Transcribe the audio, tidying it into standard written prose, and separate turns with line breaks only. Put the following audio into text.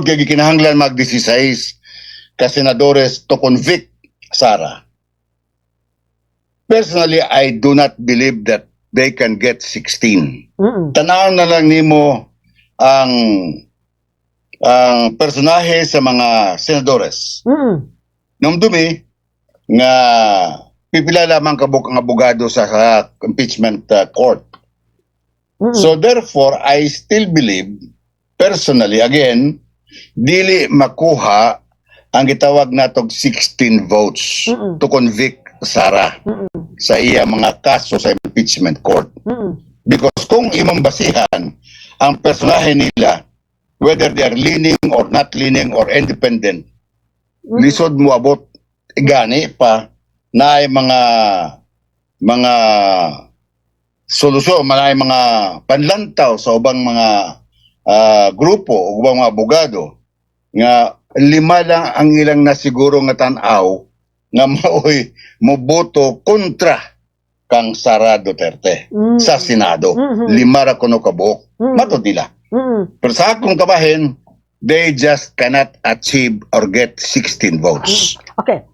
Tungod kay gikinahanglan mag-16 ka senadores to convict Sara. Personally, I do not believe that they can get 16. Tanaw na lang nimo ang personahe sa mga senadores. Nung dumi nga pipila lamang kabuk ang abogado sa impeachment court. So therefore, I still believe, personally, again, dili makuha ang gitawag natog 16 votes to convict Sara sa iya mga kaso sa impeachment court. Because kung imong basihan ang personahe nila, whether they are leaning or not leaning or independent, lisod mo abot gani pa na ay mga solusyon, mga panlantaw sa ubang mga grupo o ubang mga abogado nga 5 lang ang ilang nasiguro nga tan-aw nga maoy moboto kontra kang Sara Duterte sa Senado. 5 ra kuno ka buok. Matod nila. Pero sa akong kabahin, they just cannot achieve or get 16 votes.
Okay.